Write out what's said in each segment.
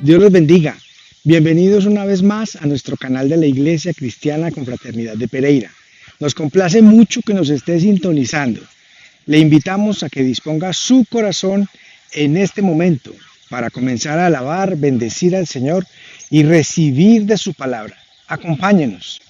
Dios los bendiga. Bienvenidos una vez más a nuestro canal de la Iglesia Cristiana Confraternidad de Pereira. Nos complace mucho que nos esté sintonizando. Le invitamos a que disponga su corazón en este momento para comenzar a alabar, bendecir al Señor y recibir de su palabra. Acompáñenos.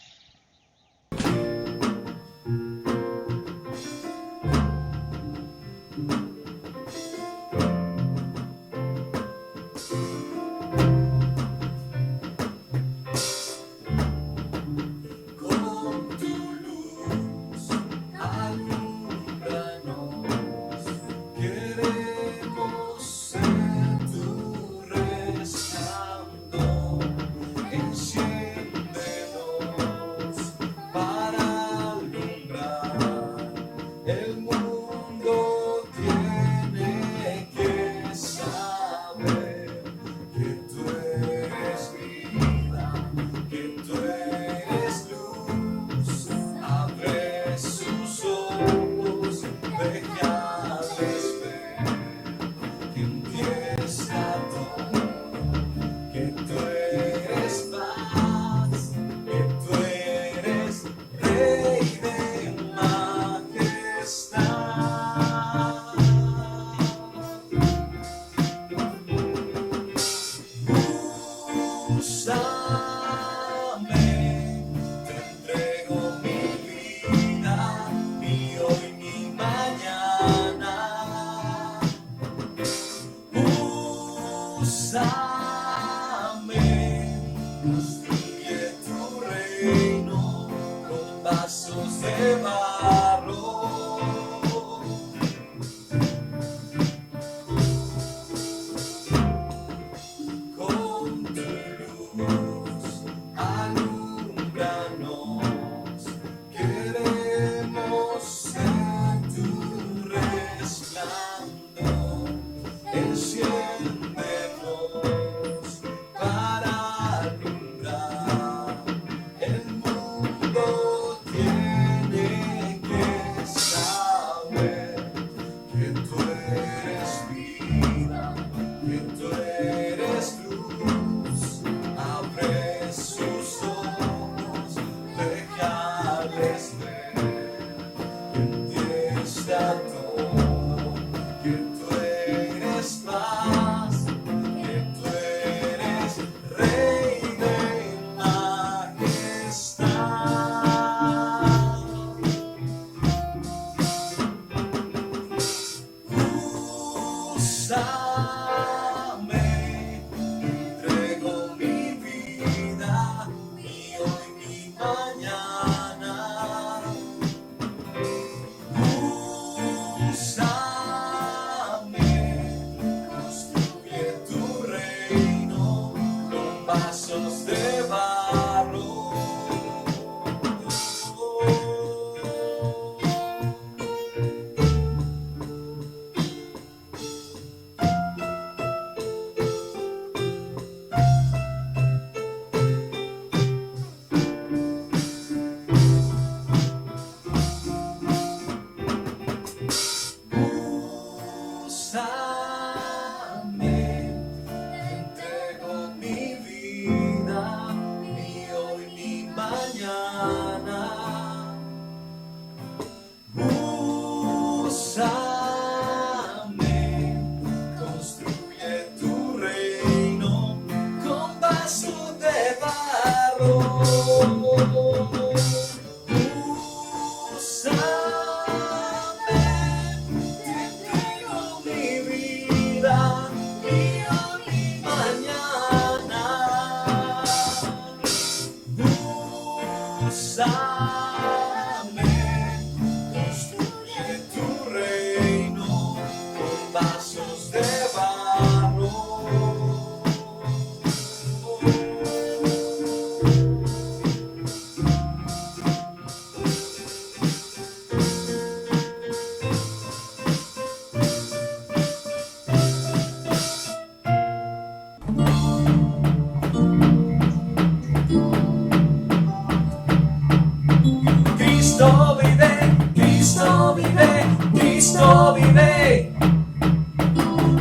Cristo vive,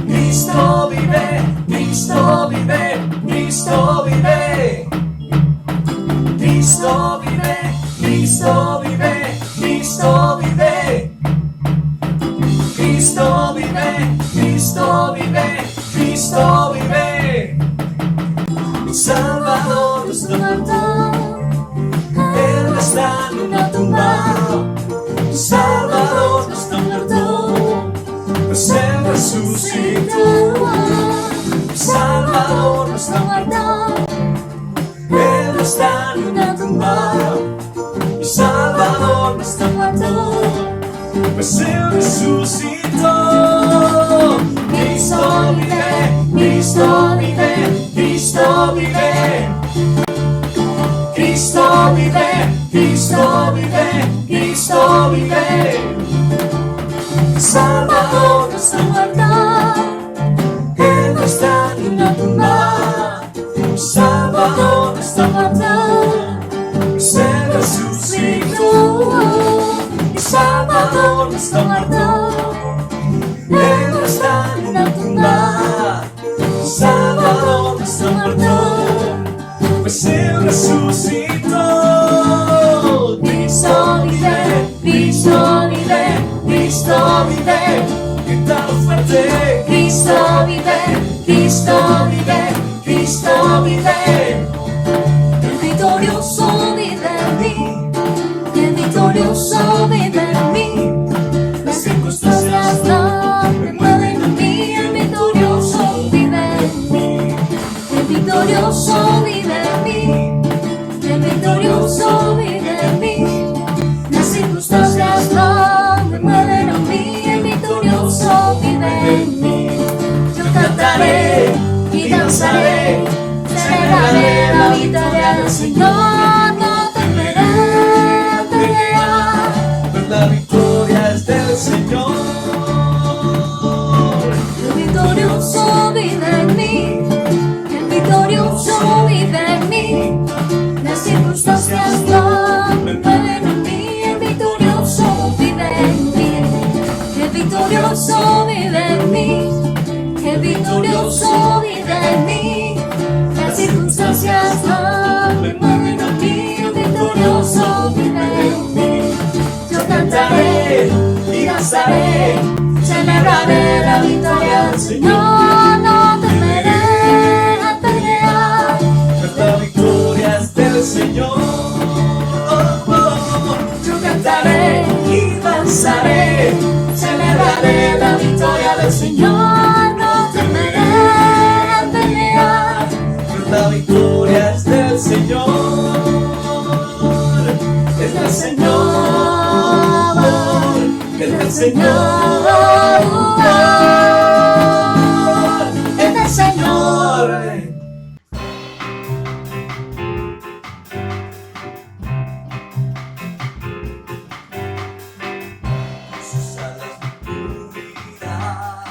Cristo vive, Cristo vive. Cristo vive, Cristo vive, Cristo vive, Cristo vive, Cristo vive, Cristo vive, Cristo vive. Mi Salvador no está muerto, Él no está en una tumba. Mi Salvador no está muerto, pues Él resucitó. Mi Salvador no está muerto, Él no está en una tumba. Mi Salvador no está muerto, pues Él resucitó. Cristo vive, Cristo vive, Cristo vive. Cristo vive, Cristo vive, Cristo vive. Mi Salvador no está muerto, Él no está en una tumba. Mi Salvador no está muerto, pues Él resucitó. Mi Salvador no está muerto, Él no está en una tumba. Mi Salvador no está muerto, pues Él resucitó. Cristo vive, Cristo vive, Cristo vive. Grítalo fuerte. Cristo vive, Cristo vive, Cristo vive. El victorioso vive en mí, el victorioso vive en mí. Las circunstancias no me mueven a mí, el victorioso vive en mí. El victorioso vive en mí, el victorioso vive en mí. Las circunstancias no me mueven a mí, el victorioso vive en mí. Yo cantaré y danzaré, celebraré la victoria del Señor. No temeré pelear, pues la victoria es del Señor. El victorioso vive en mí, el victorioso vive en mí. Las circunstancias no me mueven a mí, el victorioso vive en mí. El victorioso vive en mí, el victorioso vive en mí. Las circunstancias no me mueven a mí, el victorioso vive en mí. Yo cantaré y danzaré, celebraré la victoria del Señor. No temeré a pelear, pues la victoria es del Señor. Yo cantaré y danzaré, celebraré la victoria del Señor. No temeré a pelear, pues la victoria es del Señor. Es del Señor, es del Señor, es del Señor. Sus alas me cubrirán,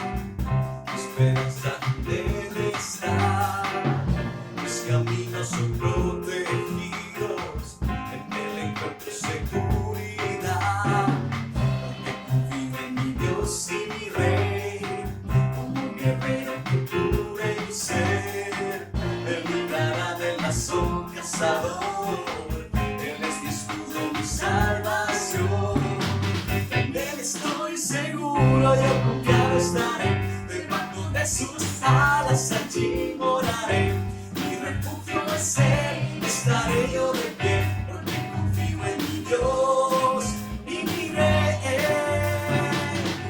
mi esperanza debe estar. Mis caminos son protegidos, en Él encuentro seguridad. Porque confío en mi Dios y mi Rey, como un guerrero que cubre mi ser. Él librará del lazo cazador, Él es mi escudo, mi salvación. En Él estoy seguro, yo confiado estaré, debajo de sus alas allí moraré. Mi refugio es Él, estaré yo de pie, porque confío en mi Dios y mi Rey.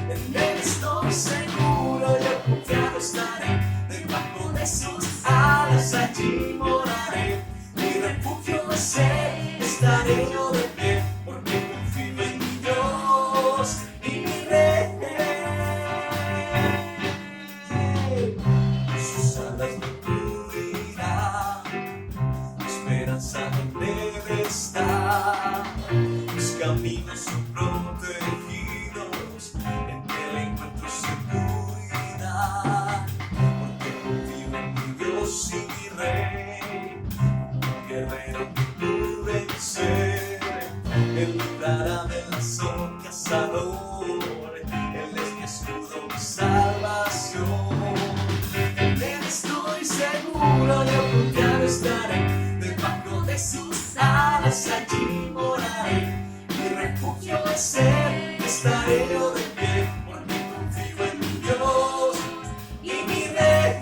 En Él estoy seguro, yo confiado estaré, debajo de sus alas allí moraré. Mi refugio es Él, estaré yo de pie, porque confío en mi Dios y mi Rey. Sus alas me cubrirán, mi esperanza no debe estar. Mis caminos son protegidos, en Él encuentro seguridad. Porque confío en mi Dios y mi Rey, un guerrero que cubre mi ser. Él librará del lazo cazador, Él es mi escudo, mi salvación. En Él estoy seguro, yo alas allí moraré. Mi refugio es Él, estaré yo de pie, porque confío en mi Dios y mi Rey.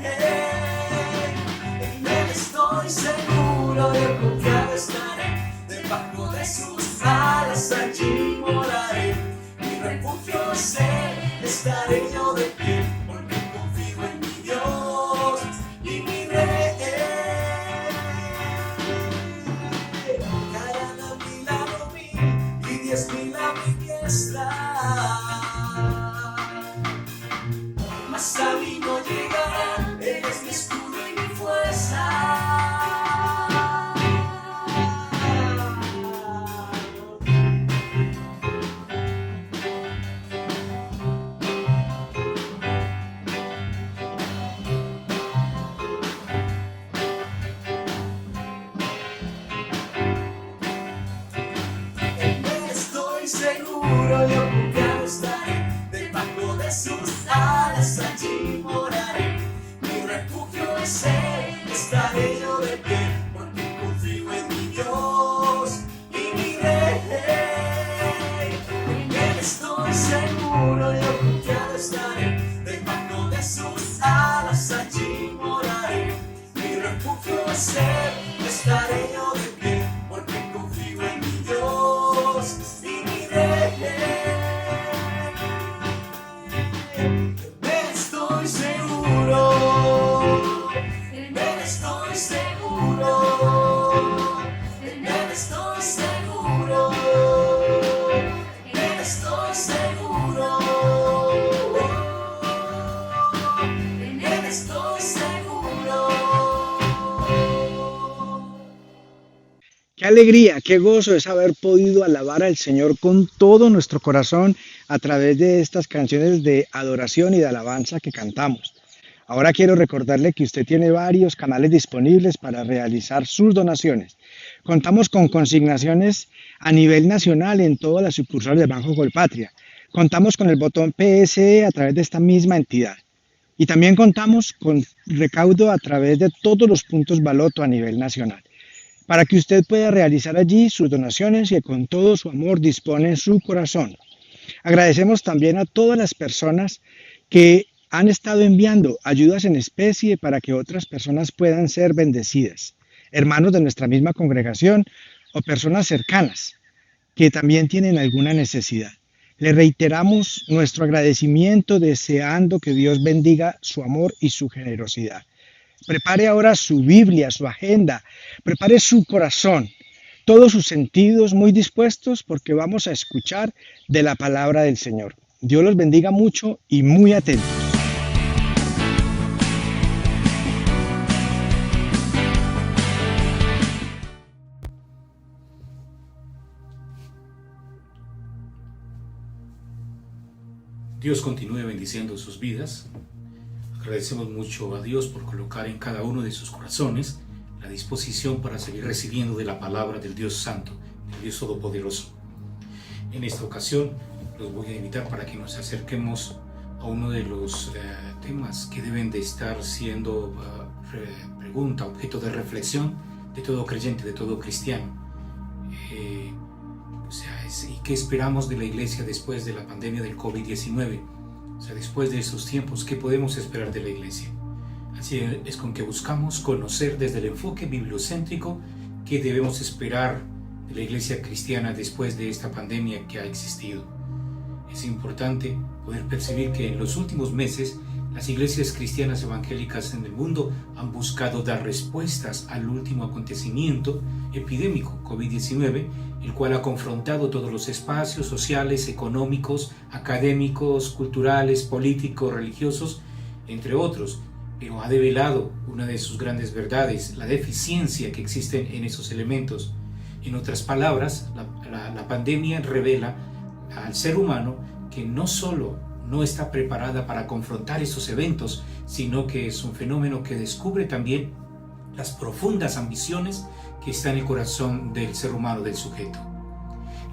En Él estoy seguro, yo confiado estaré, debajo de sus alas allí moraré. Mi refugio es Él, estaré yo de pie, porque confío en mi Dios y mi Rey. Caerán a mi lado mil y 10,000 a mi diestra, mas a mí no llegarán. Él es mi escudo y mi fuerza. En Él estoy seguro, yo confiado estaré, debajo de sus alas allí moraré. Mi refugio es Él, estaré yo de pie, porque confío en mi Dios y mi Rey. En Él estoy seguro, yo confiado estaré, debajo de sus alas allí moraré. Mi refugio es Él, estaré yo de pie, porque confío en mi Dios y mi Rey. En Él estoy seguro, en Él estoy seguro, en Él estoy seguro, en Él estoy seguro, en Él estoy seguro. Qué alegría, qué gozo es haber podido alabar al Señor con todo nuestro corazón a través de estas canciones de adoración y de alabanza que cantamos. Ahora quiero recordarle que usted tiene varios canales disponibles para realizar sus donaciones. Contamos con consignaciones a nivel nacional en todas las sucursales del Banco Colpatria. Contamos con el botón PSE a través de esta misma entidad. Y también contamos con recaudo a través de todos los puntos Baloto a nivel nacional, para que usted pueda realizar allí sus donaciones y con todo su amor dispone en su corazón. Agradecemos también a todas las personas que han estado enviando ayudas en especie para que otras personas puedan ser bendecidas, hermanos de nuestra misma congregación o personas cercanas que también tienen alguna necesidad. Le reiteramos nuestro agradecimiento deseando que Dios bendiga su amor y su generosidad. Prepare ahora su Biblia, su agenda, prepare su corazón, todos sus sentidos muy dispuestos porque vamos a escuchar de la palabra del Señor. Dios los bendiga mucho y muy atentos. Dios continúe bendiciendo sus vidas. Agradecemos mucho a Dios por colocar en cada uno de sus corazones la disposición para seguir recibiendo de la palabra del Dios Santo, del Dios Todopoderoso. En esta ocasión los voy a invitar para que nos acerquemos a uno de los temas que deben de estar siendo pregunta, objeto de reflexión de todo creyente, de todo cristiano. ¿Y qué esperamos de la iglesia después de la pandemia del COVID-19? O sea, después de esos tiempos, ¿qué podemos esperar de la iglesia? Así es con que buscamos conocer desde el enfoque bibliocéntrico qué debemos esperar de la iglesia cristiana después de esta pandemia que ha existido. Es importante poder percibir que en los últimos meses las iglesias cristianas evangélicas en el mundo han buscado dar respuestas al último acontecimiento epidémico COVID-19, el cual ha confrontado todos los espacios sociales, económicos, académicos, culturales, políticos, religiosos, entre otros, pero ha develado una de sus grandes verdades, la deficiencia que existe en esos elementos. En otras palabras, la pandemia revela al ser humano que no solo no está preparada para confrontar esos eventos, sino que es un fenómeno que descubre también las profundas ambiciones que están en el corazón del ser humano, del sujeto.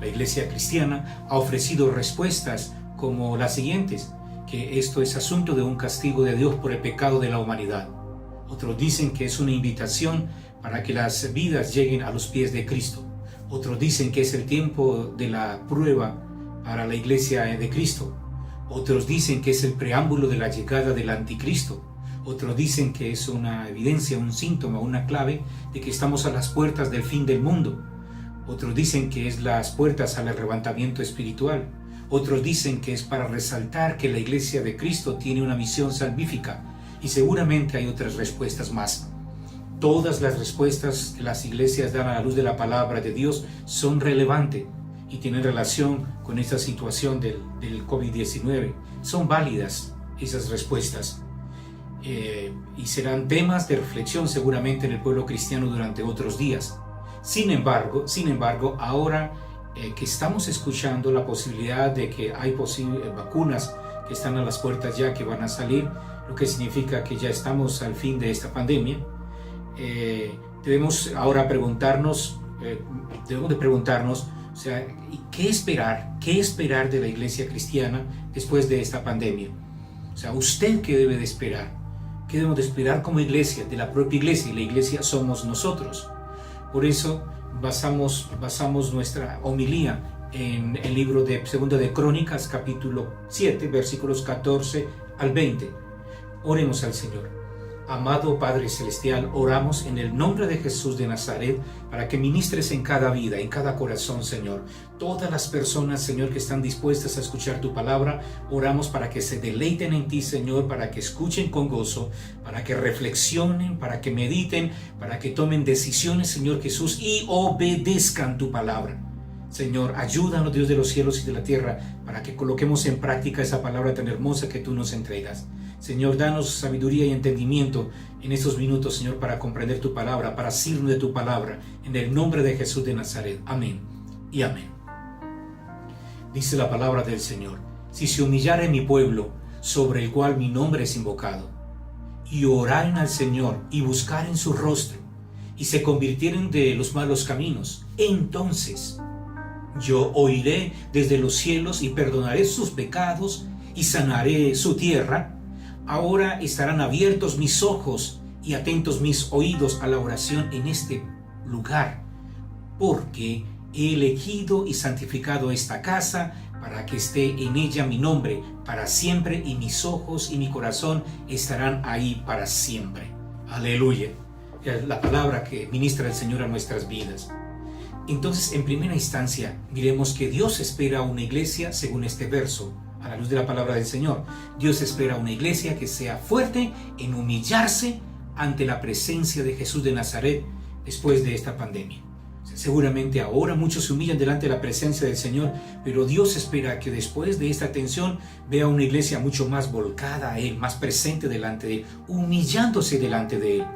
La iglesia cristiana ha ofrecido respuestas como las siguientes, que esto es asunto de un castigo de Dios por el pecado de la humanidad. Otros dicen que es una invitación para que las vidas lleguen a los pies de Cristo. Otros dicen que es el tiempo de la prueba para la iglesia de Cristo. Otros dicen que es el preámbulo de la llegada del anticristo. Otros dicen que es una evidencia, un síntoma, una clave de que estamos a las puertas del fin del mundo. Otros dicen que es las puertas al arrebatamiento espiritual. Otros dicen que es para resaltar que la iglesia de Cristo tiene una misión salvífica. Y seguramente hay otras respuestas más. Todas las respuestas que las iglesias dan a la luz de la palabra de Dios son relevantes y tienen relación con esta situación del COVID-19. Son válidas esas respuestas y serán temas de reflexión seguramente en el pueblo cristiano durante otros días. Sin embargo, ahora que estamos escuchando la posibilidad de que hay vacunas que están a las puertas ya, que van a salir, lo que significa que ya estamos al fin de esta pandemia, debemos ahora preguntarnos, o sea, ¿qué esperar de la iglesia cristiana después de esta pandemia? O sea, ¿usted qué debe de esperar? ¿Qué debemos de esperar como iglesia, de la propia iglesia? Y la iglesia somos nosotros. Por eso basamos nuestra homilía en el libro de 2 de Crónicas, capítulo 7, versículos 14 al 20. Oremos al Señor. Amado Padre Celestial, oramos en el nombre de Jesús de Nazaret para que ministres en cada vida, en cada corazón, Señor. Todas las personas, Señor, que están dispuestas a escuchar tu palabra, oramos para que se deleiten en ti, Señor, para que escuchen con gozo, para que reflexionen, para que mediten, para que tomen decisiones, Señor Jesús, y obedezcan tu palabra. Señor, ayúdanos, Dios de los cielos y de la tierra, para que coloquemos en práctica esa palabra tan hermosa que tú nos entregas. Señor, danos sabiduría y entendimiento en estos minutos, Señor, para comprender tu palabra, para asirnos de tu palabra, en el nombre de Jesús de Nazaret. Amén y amén. Dice la palabra del Señor: si se humillare mi pueblo, sobre el cual mi nombre es invocado, y oraren al Señor, y buscaren su rostro, y se convirtieren de los malos caminos, entonces yo oiré desde los cielos y perdonaré sus pecados y sanaré su tierra. Ahora estarán abiertos mis ojos y atentos mis oídos a la oración en este lugar, porque he elegido y santificado esta casa para que esté en ella mi nombre para siempre, y mis ojos y mi corazón estarán ahí para siempre. Aleluya. Es la palabra que ministra el Señor a nuestras vidas. Entonces, en primera instancia, miremos que Dios espera una iglesia, según este verso, a la luz de la palabra del Señor. Dios espera una iglesia que sea fuerte en humillarse ante la presencia de Jesús de Nazaret después de esta pandemia. O sea, seguramente ahora muchos se humillan delante de la presencia del Señor, pero Dios espera que después de esta atención vea una iglesia mucho más volcada a Él, más presente delante de Él, humillándose delante de Él.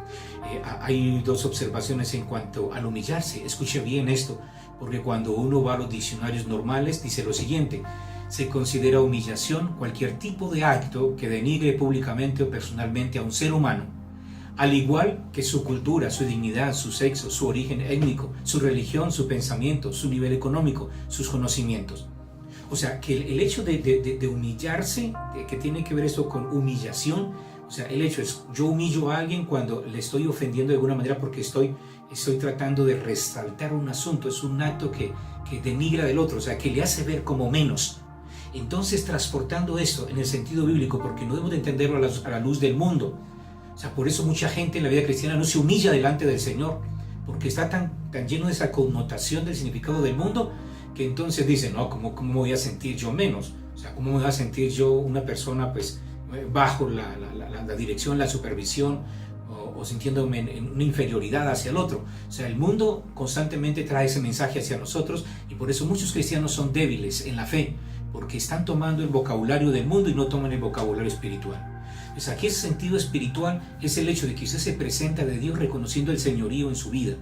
Hay dos observaciones en cuanto al humillarse. Escuche bien esto, porque cuando uno va a los diccionarios normales dice lo siguiente: se considera humillación cualquier tipo de acto que denigre públicamente o personalmente a un ser humano, al igual que su cultura, su dignidad, su sexo, su origen étnico, su religión, su pensamiento, su nivel económico, sus conocimientos. O sea, que el hecho de humillarse, que tiene que ver esto con humillación, o sea, el hecho es, yo humillo a alguien cuando le estoy ofendiendo de alguna manera porque estoy tratando de resaltar un asunto, es un acto que denigra del otro, o sea, que le hace ver como menos. Entonces, transportando esto en el sentido bíblico, porque no debemos de entenderlo a la luz del mundo. O sea, por eso mucha gente en la vida cristiana no se humilla delante del Señor, porque está tan lleno de esa connotación del significado del mundo, que entonces dicen, no, ¿cómo me voy a sentir yo menos? O sea, ¿cómo me voy a sentir yo una persona pues bajo la dirección, la supervisión, o sintiéndome en una inferioridad hacia el otro? O sea, el mundo constantemente trae ese mensaje hacia nosotros, y por eso muchos cristianos son débiles en la fe, porque están tomando el vocabulario del mundo y no toman el vocabulario espiritual. Pues aquí ese sentido espiritual es el hecho de que usted se presenta de Dios reconociendo el señorío en su vida.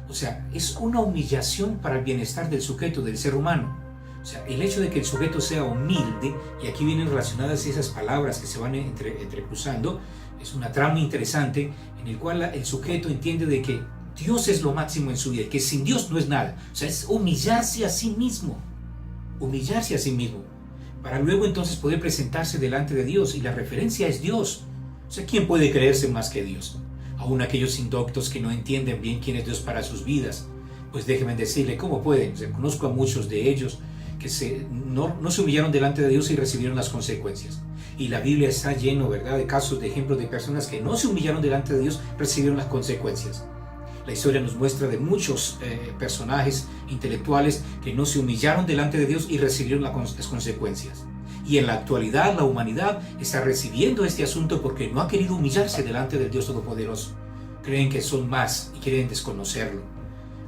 O sea, es una humillación para el bienestar del sujeto, del ser humano. O sea, el hecho de que el sujeto sea humilde, y aquí vienen relacionadas esas palabras que se van entrecruzando, es una trama interesante en el cual el sujeto entiende de que Dios es lo máximo en su vida, que sin Dios no es nada. O sea, es humillarse a sí mismo. Humillarse a sí mismo, para luego entonces poder presentarse delante de Dios, y la referencia es Dios. O sea, ¿quién puede creerse más que Dios? Aún aquellos indoctos que no entienden bien quién es Dios para sus vidas, Pues déjenme decirle, ¿cómo pueden? Conozco a muchos de ellos que no se humillaron delante de Dios y recibieron las consecuencias. Y la Biblia está lleno, ¿verdad?, de casos, de ejemplos de personas que no se humillaron delante de Dios, recibieron las consecuencias. La historia nos muestra de muchos personajes intelectuales que no se humillaron delante de Dios y recibieron las consecuencias. Y en la actualidad la humanidad está recibiendo este asunto porque no ha querido humillarse delante del Dios Todopoderoso. Creen que son más y quieren desconocerlo.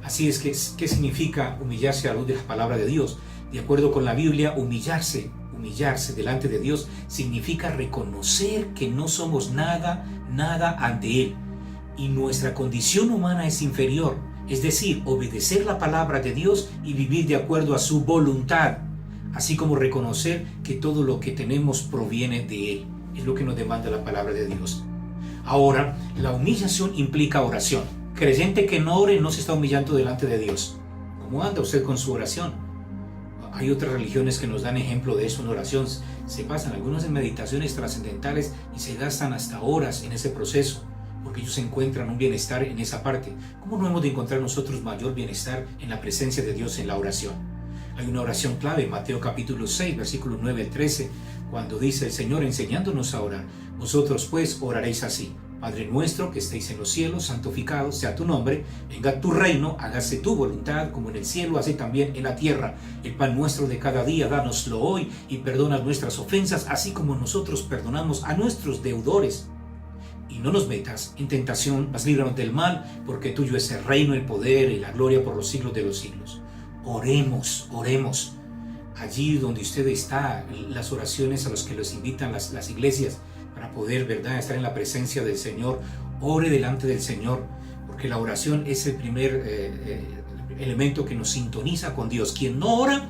Así es que, ¿qué significa humillarse a la luz de la palabra de Dios? De acuerdo con la Biblia, humillarse delante de Dios significa reconocer que no somos nada ante Él. Y nuestra condición humana es inferior, es decir, obedecer la palabra de Dios y vivir de acuerdo a su voluntad, así como reconocer que todo lo que tenemos proviene de Él. Es lo que nos demanda la palabra de Dios. Ahora, la humillación implica oración. Creyente que no ore no se está humillando delante de Dios. ¿Cómo anda usted con su oración? Hay otras religiones que nos dan ejemplo de eso en oración. Se pasan algunos en meditaciones trascendentales y se gastan hasta horas en ese proceso, porque ellos encuentran un bienestar en esa parte. ¿Cómo no hemos de encontrar nosotros mayor bienestar en la presencia de Dios en la oración? Hay una oración clave, Mateo capítulo 6, versículos 9 al 13, cuando dice el Señor enseñándonos a orar: vosotros pues oraréis así: Padre nuestro que estéis en los cielos, santificado sea tu nombre, venga tu reino, hágase tu voluntad, como en el cielo, así también en la tierra. El pan nuestro de cada día, dánoslo hoy, y perdona nuestras ofensas, así como nosotros perdonamos a nuestros deudores. Y no nos metas en tentación, mas líbranos del mal, porque tuyo es el reino, el poder y la gloria por los siglos de los siglos. Oremos. Allí donde usted está, las oraciones a las que los invitan las iglesias, para poder, ¿verdad?, estar en la presencia del Señor. Ore delante del Señor, porque la oración es el primer elemento que nos sintoniza con Dios. Quien no ora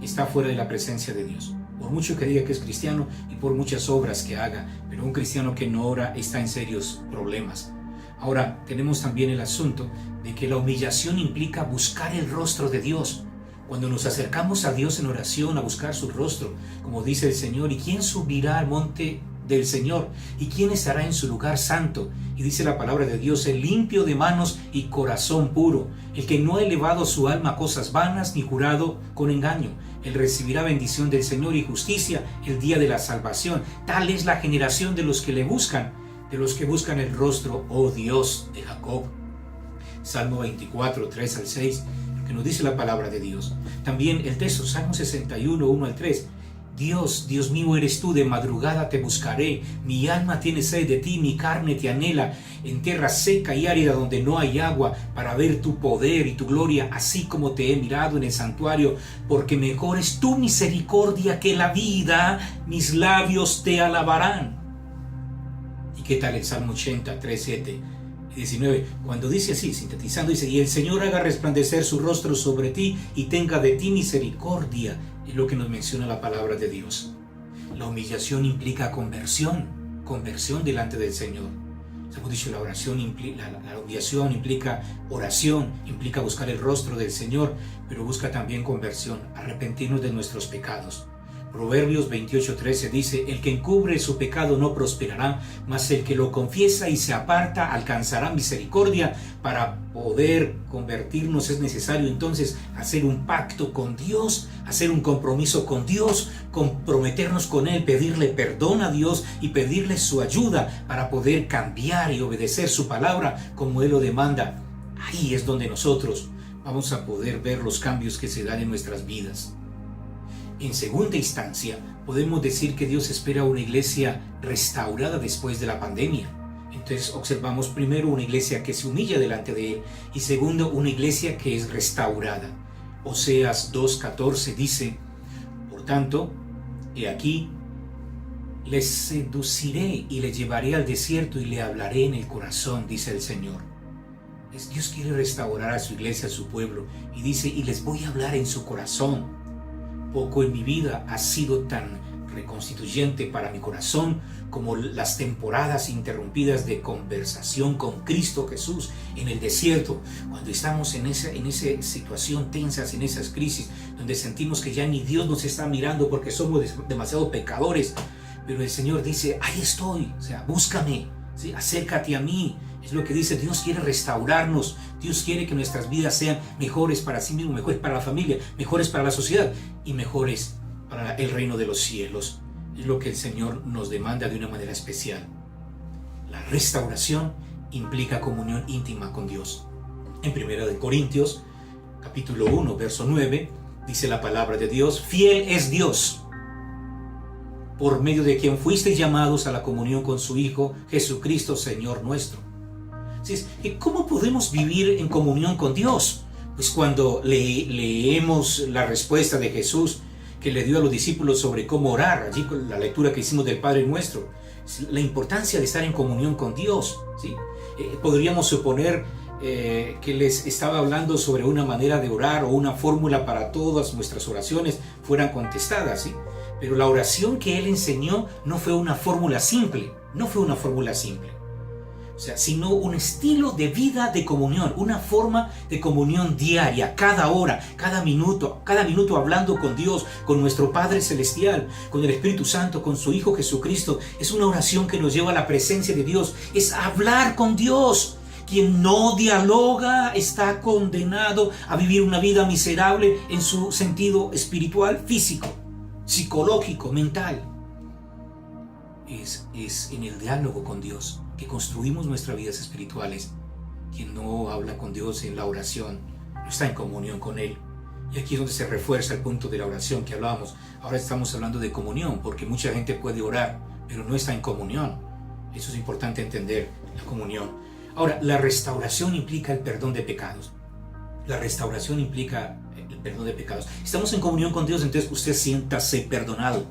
está fuera de la presencia de Dios, por mucho que diga que es cristiano y por muchas obras que haga, pero un cristiano que no ora está en serios problemas. Ahora, tenemos también el asunto de que la humillación implica buscar el rostro de Dios. Cuando nos acercamos a Dios en oración, a buscar su rostro, como dice el Señor: ¿y quién subirá al monte del Señor? ¿Y quién estará en su lugar santo? Y dice la palabra de Dios: el limpio de manos y corazón puro, el que no ha elevado su alma a cosas vanas ni jurado con engaño. Él recibirá bendición del Señor y justicia el día de la salvación. Tal es la generación de los que le buscan, de los que buscan el rostro, oh Dios de Jacob. Salmo 24, 3 al 6, lo que nos dice la palabra de Dios. También el texto, Salmo 61, 1 al 3. Dios mío eres tú, de madrugada te buscaré. Mi alma tiene sed de ti, mi carne te anhela, en tierra seca y árida donde no hay agua, para ver tu poder y tu gloria, así como te he mirado en el santuario. Porque mejor es tu misericordia que la vida, mis labios te alabarán. ¿Y qué tal el Salmo 80, 3, 7 y 19? Cuando dice así, sintetizando, dice: y el Señor haga resplandecer su rostro sobre ti y tenga de ti misericordia. Es lo que nos menciona la palabra de Dios. La humillación implica conversión delante del Señor. Hemos dicho, la humillación implica oración, implica buscar el rostro del Señor, pero busca también conversión, arrepentirnos de nuestros pecados. Proverbios 28:13 dice: el que encubre su pecado no prosperará, mas el que lo confiesa y se aparta alcanzará misericordia. Para poder convertirnos es necesario entonces hacer un pacto con Dios, hacer un compromiso con Dios, comprometernos con Él, pedirle perdón a Dios y pedirle su ayuda para poder cambiar y obedecer su palabra como Él lo demanda. Ahí es donde nosotros vamos a poder ver los cambios que se dan en nuestras vidas. En segunda instancia, podemos decir que Dios espera una iglesia restaurada después de la pandemia. Entonces observamos primero una iglesia que se humilla delante de Él, y segundo, una iglesia que es restaurada. Oseas 2:14 dice: por tanto, he aquí, les seduciré y le llevaré al desierto y le hablaré en el corazón, dice el Señor. Dios quiere restaurar a su iglesia, a su pueblo, y dice: y les voy a hablar en su corazón. Poco en mi vida ha sido tan reconstituyente para mi corazón como las temporadas interrumpidas de conversación con Cristo Jesús en el desierto, cuando estamos en esa situación tensas, en esas crisis, donde sentimos que ya ni Dios nos está mirando porque somos demasiado pecadores, pero el Señor dice: ahí estoy, o sea, búscame, ¿sí? Acércate a mí, Es lo que dice, Dios quiere restaurarnos. Dios quiere que nuestras vidas sean mejores para sí mismo, mejores para la familia, mejores para la sociedad y mejores para el reino de los cielos. Es lo que el Señor nos demanda de una manera especial. La restauración implica comunión íntima con Dios. En 1 Corintios, capítulo 1, verso 9, dice la palabra de Dios: fiel es Dios, por medio de quien fuisteis llamados a la comunión con su Hijo, Jesucristo, Señor nuestro. ¿Y cómo podemos vivir en comunión con Dios? Pues cuando leemos la respuesta de Jesús que le dio a los discípulos sobre cómo orar, allí con la lectura que hicimos del Padre Nuestro, la importancia de estar en comunión con Dios, ¿sí? Podríamos suponer que les estaba hablando sobre una manera de orar o una fórmula para todas nuestras oraciones fueran contestadas, ¿sí? Pero la oración que Él enseñó no fue una fórmula simple, sino un estilo de vida de comunión, una forma de comunión diaria, cada hora, cada minuto hablando con Dios, con nuestro Padre Celestial, con el Espíritu Santo, con su Hijo Jesucristo. Es una oración que nos lleva a la presencia de Dios, es hablar con Dios. Quien no dialoga está condenado a vivir una vida miserable en su sentido espiritual, físico, psicológico, mental. Es en el diálogo con Dios que construimos nuestras vidas espirituales. Quien no habla con Dios en la oración no está en comunión con Él. Y aquí es donde se refuerza el punto de la oración que hablábamos. Ahora estamos hablando de comunión, porque mucha gente puede orar, pero no está en comunión. Eso es importante entender, la comunión. Ahora, la restauración implica el perdón de pecados. Estamos en comunión con Dios, entonces usted siéntase perdonado.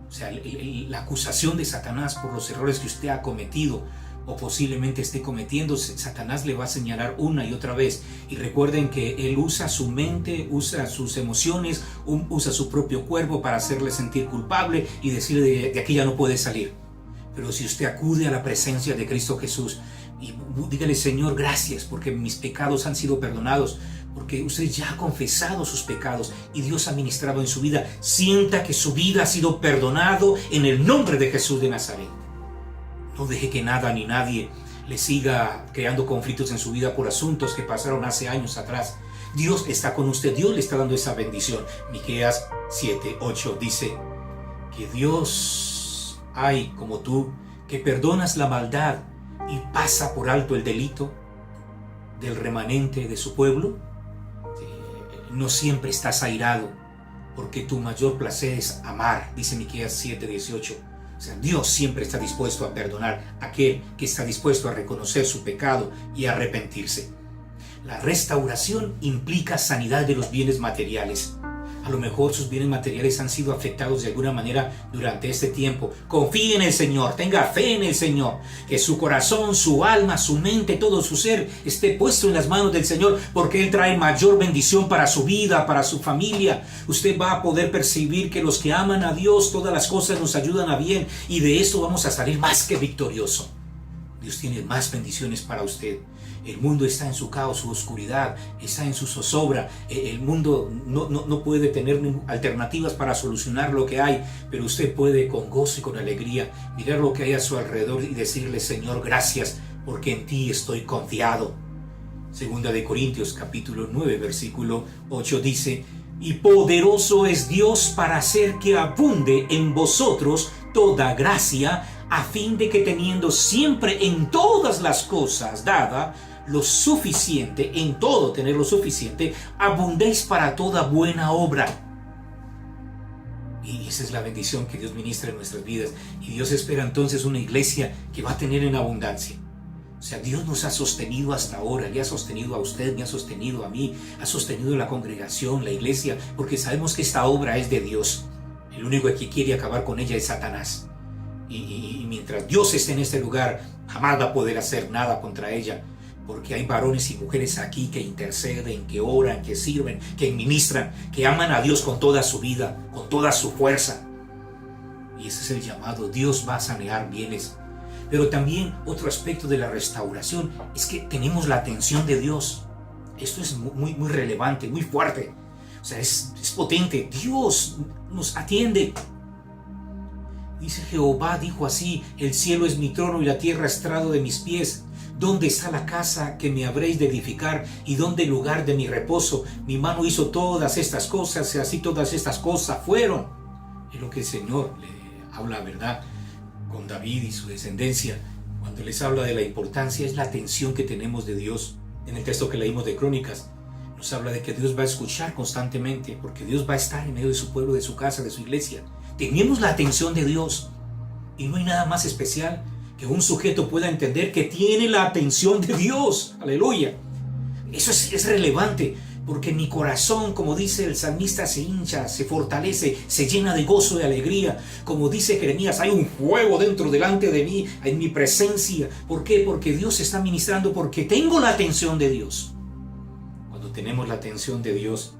O sea, la acusación de Satanás por los errores que usted ha cometido o posiblemente esté cometiendo, Satanás le va a señalar una y otra vez. Y recuerden que él usa su mente, usa sus emociones, usa su propio cuerpo para hacerle sentir culpable y decirle de aquí ya no puede salir. Pero si usted acude a la presencia de Cristo Jesús y dígale: Señor, gracias porque mis pecados han sido perdonados, porque usted ya ha confesado sus pecados y Dios ha ministrado en su vida, sienta que su vida ha sido perdonado en el nombre de Jesús de Nazaret. No deje que nada ni nadie le siga creando conflictos en su vida por asuntos que pasaron hace años atrás. Dios está con usted, Dios le está dando esa bendición. Miqueas 7:8 dice que Dios hay como tú, que perdonas la maldad y pasa por alto el delito del remanente de su pueblo. No siempre estás airado, porque tu mayor placer es amar, dice Miqueas 7:18. O sea, Dios siempre está dispuesto a perdonar a aquel que está dispuesto a reconocer su pecado y a arrepentirse. La restauración implica sanidad de los bienes materiales. A lo mejor sus bienes materiales han sido afectados de alguna manera durante este tiempo. Confíe en el Señor, tenga fe en el Señor, que su corazón, su alma, su mente, todo su ser esté puesto en las manos del Señor, porque Él trae mayor bendición para su vida, para su familia. Usted va a poder percibir que los que aman a Dios, todas las cosas nos ayudan a bien, y de esto vamos a salir más que victorioso. Dios tiene más bendiciones para usted. El mundo está en su caos, su oscuridad, está en su zozobra. El mundo no puede tener alternativas para solucionar lo que hay, pero usted puede con gozo y con alegría mirar lo que hay a su alrededor y decirle: Señor, gracias, porque en ti estoy confiado. Segunda de Corintios capítulo 9 versículo 8 dice: y poderoso es Dios para hacer que abunde en vosotros toda gracia, a fin de que teniendo siempre en todas las cosas dada lo suficiente, en todo tener lo suficiente, abundéis para toda buena obra. Y esa es la bendición que Dios ministra en nuestras vidas. Y Dios espera entonces una iglesia que va a tener en abundancia. O sea, Dios nos ha sostenido hasta ahora, le ha sostenido a usted, me ha sostenido a mí, ha sostenido a la congregación, la iglesia, porque sabemos que esta obra es de Dios. El único que quiere acabar con ella es Satanás. Y mientras Dios esté en este lugar, jamás va a poder hacer nada contra ella, porque hay varones y mujeres aquí que interceden, que oran, que sirven, que ministran, que aman a Dios con toda su vida, con toda su fuerza. Y ese es el llamado. Dios va a sanear bienes. Pero también otro aspecto de la restauración es que tenemos la atención de Dios. Esto es muy relevante, muy fuerte. O sea, es potente. Dios nos atiende. Dice Jehová, dijo así: el cielo es mi trono y la tierra estrado de mis pies. ¿Dónde está la casa que me habréis de edificar? ¿Y dónde el lugar de mi reposo? Mi mano hizo todas estas cosas, y así todas estas cosas fueron. Es lo que el Señor le habla, ¿verdad?, con David y su descendencia. Cuando les habla de la importancia, es la atención que tenemos de Dios. En el texto que leímos de Crónicas, nos habla de que Dios va a escuchar constantemente, porque Dios va a estar en medio de su pueblo, de su casa, de su iglesia. Tenemos la atención de Dios, y no hay nada más especial que un sujeto pueda entender que tiene la atención de Dios. Aleluya. Eso es relevante, porque mi corazón, como dice el salmista, se hincha, se fortalece, se llena de gozo, de alegría. Como dice Jeremías, hay un fuego delante de mí, en mi presencia. ¿Por qué? Porque Dios está ministrando, porque tengo la atención de Dios. Cuando tenemos la atención de Dios,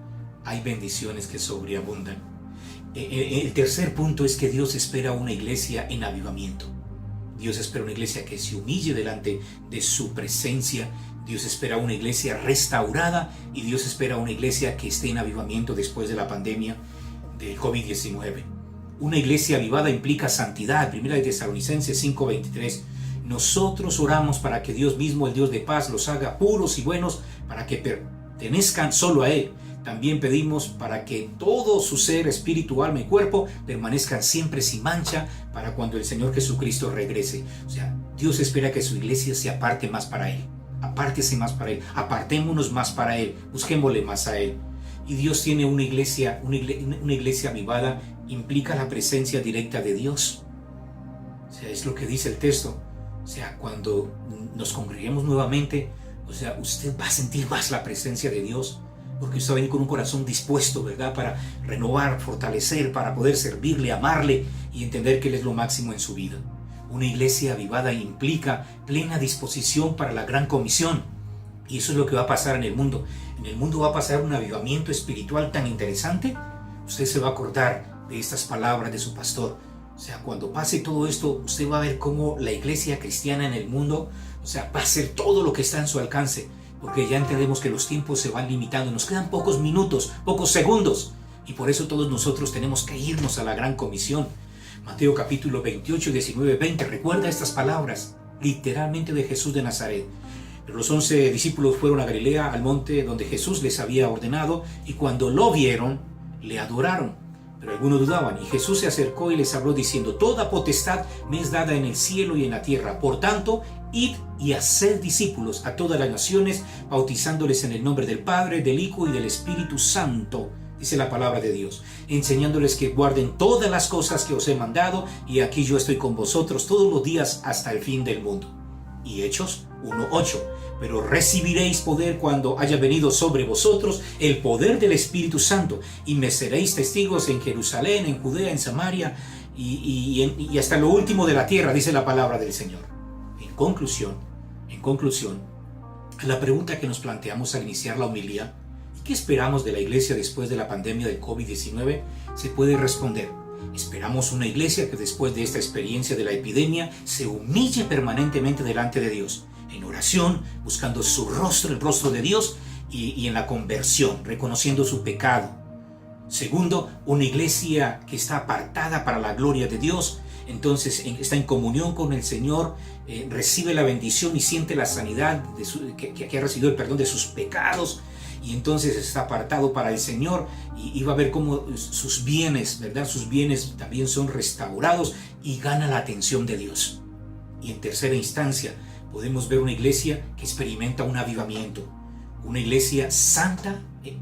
hay bendiciones que sobreabundan. El tercer punto es que Dios espera una iglesia en avivamiento. Dios espera una iglesia que se humille delante de su presencia. Dios espera una iglesia restaurada, y Dios espera una iglesia que esté en avivamiento después de la pandemia del COVID-19. Una iglesia avivada implica santidad. Primera de Tesalonicenses 5:23. Nosotros oramos para que Dios mismo, el Dios de paz, los haga puros y buenos, para que pertenezcan solo a Él. También pedimos para que todo su ser, espíritu, alma y cuerpo permanezcan siempre sin mancha para cuando el Señor Jesucristo regrese. O sea, Dios espera que su iglesia se aparte más para Él. Apártese más para Él. Apartémonos más para Él. Busquémosle más a Él. Y Dios tiene una iglesia avivada, implica la presencia directa de Dios. O sea, es lo que dice el texto. O sea, cuando nos congreguemos nuevamente, o sea, usted va a sentir más la presencia de Dios. Porque usted va a venir con un corazón dispuesto, ¿verdad?, para renovar, fortalecer, para poder servirle, amarle y entender que Él es lo máximo en su vida. Una iglesia avivada implica plena disposición para la gran comisión. Y eso es lo que va a pasar en el mundo. En el mundo va a pasar un avivamiento espiritual tan interesante. Usted se va a acordar de estas palabras de su pastor. O sea, cuando pase todo esto, usted va a ver cómo la iglesia cristiana en el mundo, o sea, va a hacer todo lo que está en su alcance. Porque ya entendemos que los tiempos se van limitando, nos quedan pocos minutos, pocos segundos, y por eso todos nosotros tenemos que irnos a la gran comisión. Mateo capítulo 28, 19, 20, recuerda estas palabras, literalmente de Jesús de Nazaret. Pero los 11 discípulos fueron a Galilea, al monte donde Jesús les había ordenado, y cuando lo vieron, le adoraron. Pero algunos dudaban, y Jesús se acercó y les habló diciendo: toda potestad me es dada en el cielo y en la tierra. Por tanto, id y haced discípulos a todas las naciones, bautizándoles en el nombre del Padre, del Hijo y del Espíritu Santo, dice la palabra de Dios, enseñándoles que guarden todas las cosas que os he mandado, y aquí yo estoy con vosotros todos los días hasta el fin del mundo. Y Hechos 1:8. Pero recibiréis poder cuando haya venido sobre vosotros el poder del Espíritu Santo, y me seréis testigos en Jerusalén, en Judea, en Samaria y hasta lo último de la tierra, dice la palabra del Señor. En conclusión, a la pregunta que nos planteamos al iniciar la homilía, ¿qué esperamos de la iglesia después de la pandemia del COVID-19? Se puede responder: esperamos una iglesia que después de esta experiencia de la epidemia se humille permanentemente delante de Dios, en oración, buscando su rostro, el rostro de Dios, y en la conversión, reconociendo su pecado. Segundo, una iglesia que está apartada para la gloria de Dios, entonces está en comunión con el Señor, recibe la bendición y siente la sanidad que ha recibido el perdón de sus pecados, y entonces está apartado para el Señor, y va a ver cómo sus bienes, ¿verdad?, sus bienes también son restaurados, y gana la atención de Dios. Y en tercera instancia, podemos ver una iglesia que experimenta un avivamiento, una iglesia santa, que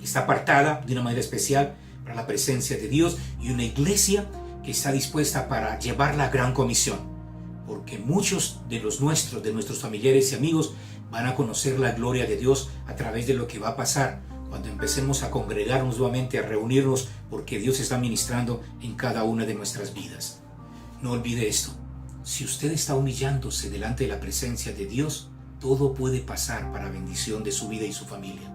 está apartada de una manera especial para la presencia de Dios, y una iglesia que está dispuesta para llevar la gran comisión, porque muchos de nuestros familiares y amigos van a conocer la gloria de Dios a través de lo que va a pasar cuando empecemos a congregarnos nuevamente, a reunirnos, porque Dios está ministrando en cada una de nuestras vidas. No olvide esto: si usted está humillándose delante de la presencia de Dios, todo puede pasar para bendición de su vida y su familia.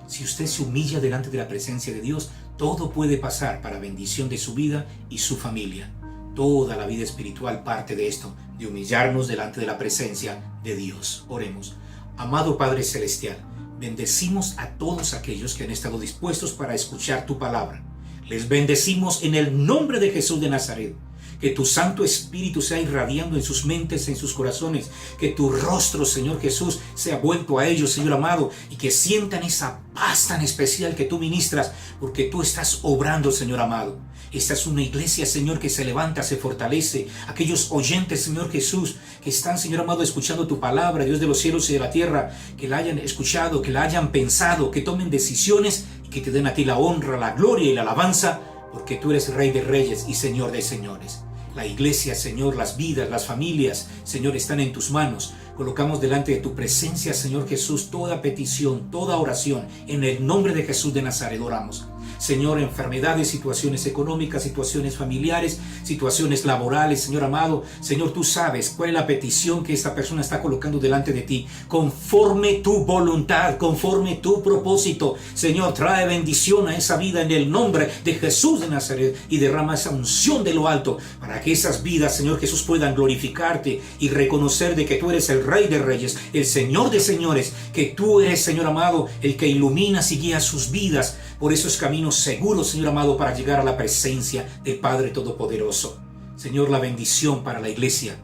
Si usted se humilla delante de la presencia de Dios, todo puede pasar para bendición de su vida y su familia. Toda la vida espiritual parte de esto, de humillarnos delante de la presencia de Dios. Oremos. Amado Padre Celestial, bendecimos a todos aquellos que han estado dispuestos para escuchar tu palabra. Les bendecimos en el nombre de Jesús de Nazaret. que tu Santo Espíritu sea irradiando en sus mentes, en sus corazones, que tu rostro, Señor Jesús, sea vuelto a ellos, Señor amado, y que sientan esa paz tan especial que tú ministras, porque tú estás obrando, Señor amado. Esta es una iglesia, Señor, que se levanta, se fortalece. Aquellos oyentes, Señor Jesús, que están, Señor amado, escuchando tu palabra, Dios de los cielos y de la tierra, que la hayan escuchado, que la hayan pensado, que tomen decisiones y que te den a ti la honra, la gloria y la alabanza, porque tú eres Rey de Reyes y Señor de Señores. La iglesia, Señor, las vidas, las familias, Señor, están en tus manos. Colocamos delante de tu presencia, Señor Jesús, toda petición, toda oración. En el nombre de Jesús de Nazaret oramos. Señor, enfermedades, situaciones económicas, situaciones familiares, situaciones laborales, Señor amado. Señor, tú sabes cuál es la petición que esta persona está colocando delante de ti. Conforme tu voluntad, conforme tu propósito. Señor, trae bendición a esa vida en el nombre de Jesús de Nazaret y derrama esa unción de lo alto para que esas vidas, Señor Jesús, puedan glorificarte y reconocer de que tú eres el Rey de Reyes, el Señor de Señores, que tú eres, Señor amado, el que iluminas y guías sus vidas por esos caminos seguros, Señor amado, para llegar a la presencia del Padre Todopoderoso. Señor, la bendición para la iglesia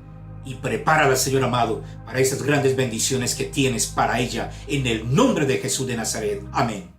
y prepárala, Señor amado, para esas grandes bendiciones que tienes para ella, en el nombre de Jesús de Nazaret. Amén.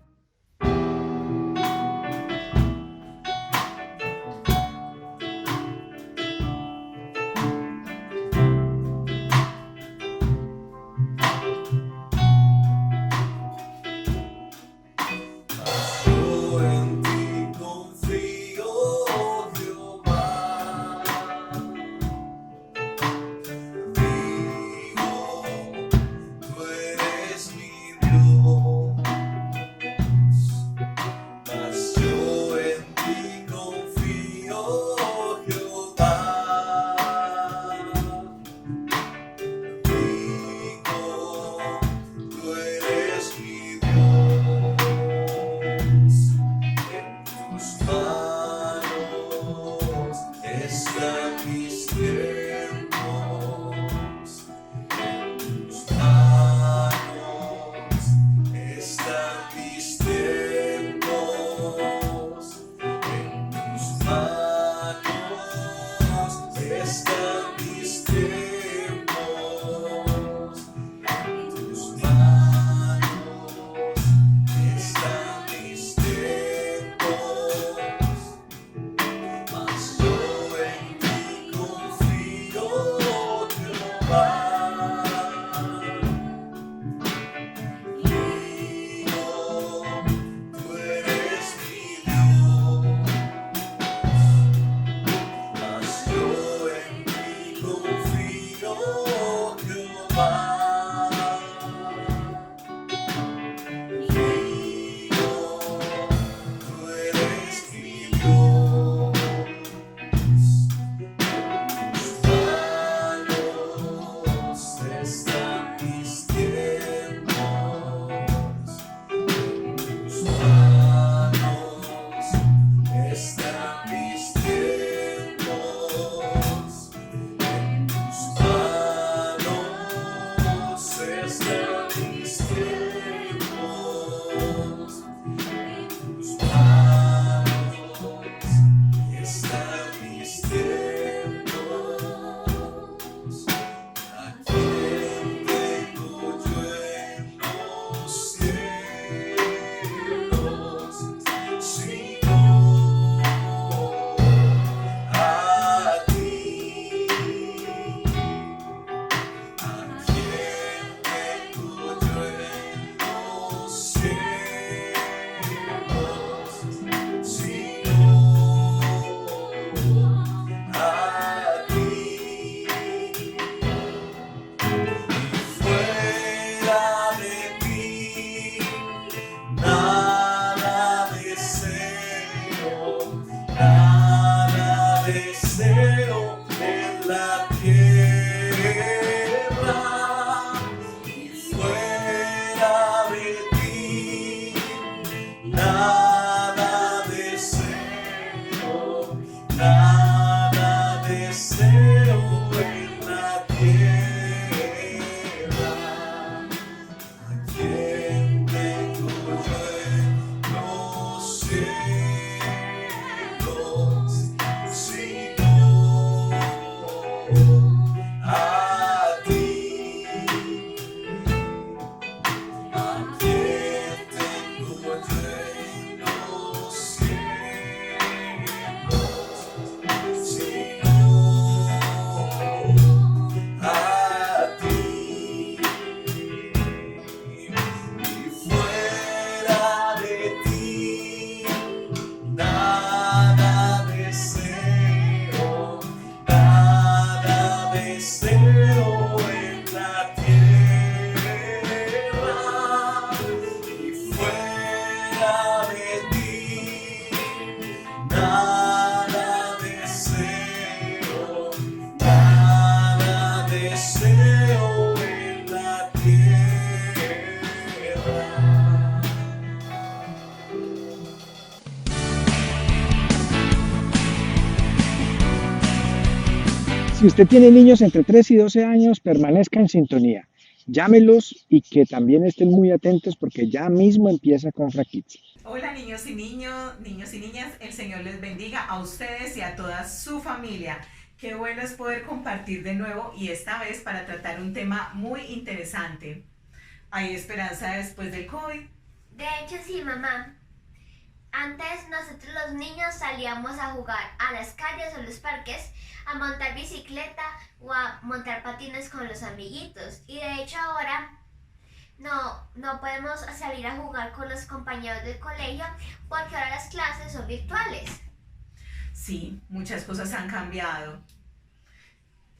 Si usted tiene niños entre 3 y 12 años, permanezca en sintonía. Llámelos y que también estén muy atentos porque ya mismo empieza Confra Kids. Hola niños y niñas, el Señor les bendiga a ustedes y a toda su familia. Qué bueno es poder compartir de nuevo y esta vez para tratar un tema muy interesante. ¿Hay esperanza después del COVID? De hecho, sí, mamá. Antes nosotros los niños salíamos a jugar a las calles o los parques, a montar bicicleta o a montar patines con los amiguitos. Y de hecho ahora no podemos salir a jugar con los compañeros del colegio porque ahora las clases son virtuales. Sí, muchas cosas han cambiado.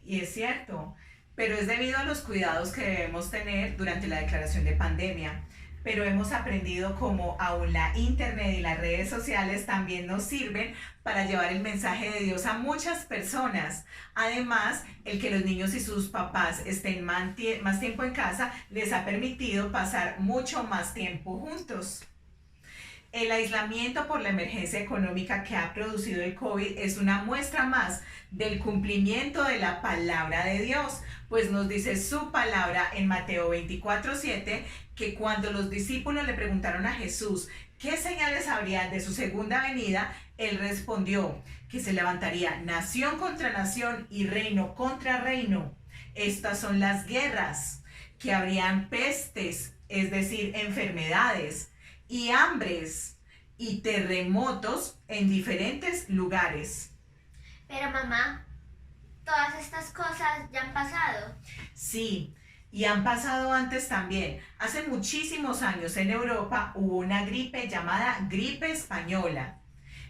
Y es cierto, pero es debido a los cuidados que debemos tener durante la declaración de pandemia. Pero hemos aprendido cómo aún la internet y las redes sociales también nos sirven para llevar el mensaje de Dios a muchas personas. Además, el que los niños y sus papás estén más tiempo en casa les ha permitido pasar mucho más tiempo juntos. El aislamiento por la emergencia económica que ha producido el COVID es una muestra más del cumplimiento de la palabra de Dios, pues nos dice su palabra en Mateo 24:7 que cuando los discípulos le preguntaron a Jesús qué señales habría de su segunda venida, él respondió que se levantaría nación contra nación y reino contra reino. Estas son las guerras, que habrían pestes, es decir, enfermedades y hambres y terremotos en diferentes lugares. Pero mamá, todas estas cosas ya han pasado. Sí, y han pasado antes también. Hace muchísimos años en Europa hubo una gripe llamada gripe española,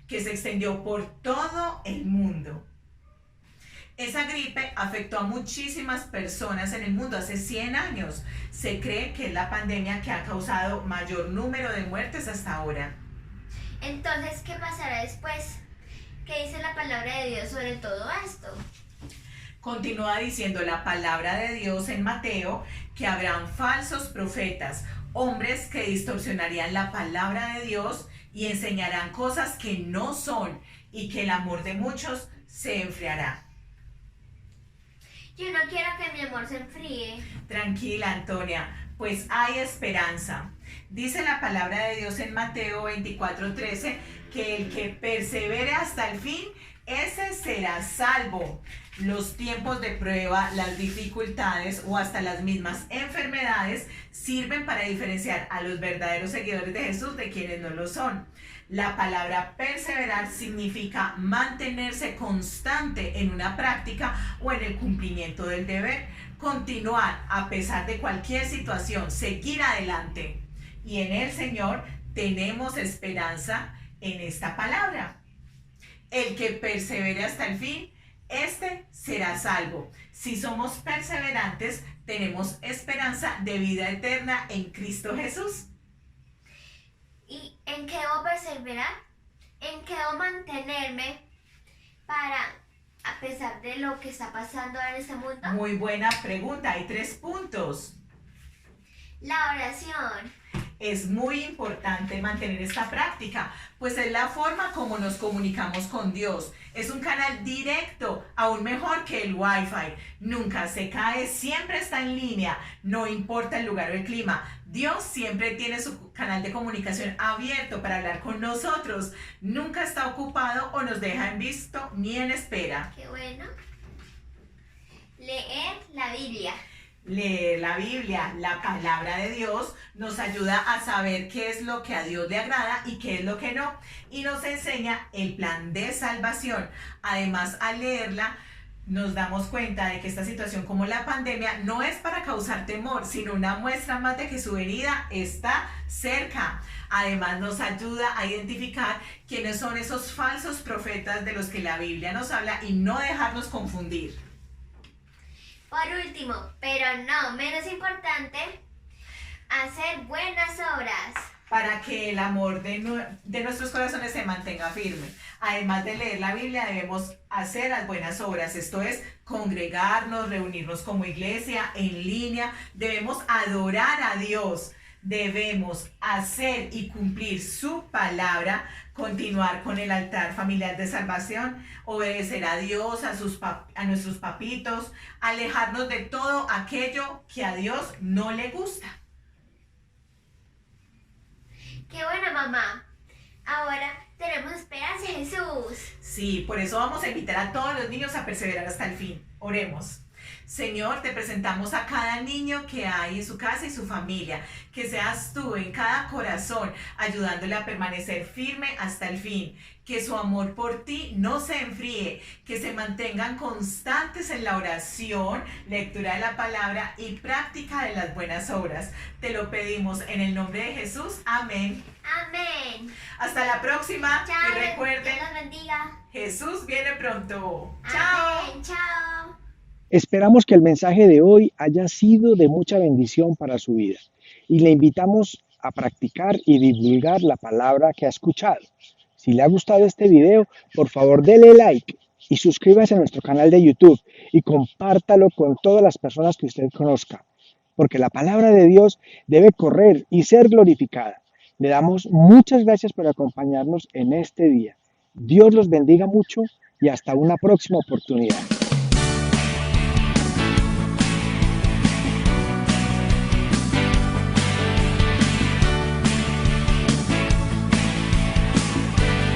que se extendió por todo el mundo. Esa gripe afectó a muchísimas personas en el mundo hace 100 años. Se cree que es la pandemia que ha causado mayor número de muertes hasta ahora. Entonces, ¿qué pasará después? ¿Qué dice la palabra de Dios sobre todo esto? Continúa diciendo la palabra de Dios en Mateo que habrán falsos profetas, hombres que distorsionarían la palabra de Dios y enseñarán cosas que no son y que el amor de muchos se enfriará. Yo no quiero que mi amor se enfríe. Tranquila, Antonia, pues hay esperanza. Dice la palabra de Dios en Mateo 24:13 que el que persevere hasta el fin, ese será salvo. Los tiempos de prueba, las dificultades o hasta las mismas enfermedades sirven para diferenciar a los verdaderos seguidores de Jesús de quienes no lo son. La palabra perseverar significa mantenerse constante en una práctica o en el cumplimiento del deber, continuar a pesar de cualquier situación, seguir adelante. Y en el Señor tenemos esperanza en esta palabra. El que persevere hasta el fin, este será salvo. Si somos perseverantes, tenemos esperanza de vida eterna en Cristo Jesús. ¿Y en qué debo perseverar? ¿En qué debo mantenerme para, a pesar de lo que está pasando ahora en este mundo? Muy buena pregunta, hay 3 puntos. La oración. Es muy importante mantener esta práctica, pues es la forma como nos comunicamos con Dios. Es un canal directo, aún mejor que el Wi-Fi. Nunca se cae, siempre está en línea, no importa el lugar o el clima. Dios siempre tiene su canal de comunicación abierto para hablar con nosotros. Nunca está ocupado o nos deja en visto ni en espera. Qué bueno. Leer la Biblia. Leer la Biblia, la palabra de Dios, nos ayuda a saber qué es lo que a Dios le agrada y qué es lo que no. Y nos enseña el plan de salvación. Además, al leerla, nos damos cuenta de que esta situación como la pandemia no es para causar temor, sino una muestra más de que su venida está cerca. Además nos ayuda a identificar quiénes son esos falsos profetas de los que la Biblia nos habla y no dejarnos confundir. Por último, pero no menos importante, hacer buenas obras. Para que el amor de nuestros corazones se mantenga firme. Además de leer la Biblia, debemos hacer las buenas obras, esto es, congregarnos, reunirnos como iglesia, en línea, debemos adorar a Dios, debemos hacer y cumplir su palabra, continuar con el altar familiar de salvación, obedecer a Dios, a nuestros papitos, alejarnos de todo aquello que a Dios no le gusta. ¡Qué bueno, mamá! Ahora tenemos esperanza en Jesús. Sí, por eso vamos a invitar a todos los niños a perseverar hasta el fin. Oremos. Señor, te presentamos a cada niño que hay en su casa y su familia. Que seas tú en cada corazón, ayudándole a permanecer firme hasta el fin. Que su amor por ti no se enfríe. Que se mantengan constantes en la oración, lectura de la palabra y práctica de las buenas obras. Te lo pedimos en el nombre de Jesús. Amén. Amén. Hasta la próxima. Chao. Y recuerden, Dios los bendiga. Jesús viene pronto. Chao. Amén. Chao. Esperamos que el mensaje de hoy haya sido de mucha bendición para su vida y le invitamos a practicar y divulgar la palabra que ha escuchado. Si le ha gustado este video, por favor dele like y suscríbase a nuestro canal de YouTube y compártalo con todas las personas que usted conozca, porque la palabra de Dios debe correr y ser glorificada. Le damos muchas gracias por acompañarnos en este día. Dios los bendiga mucho y hasta una próxima oportunidad.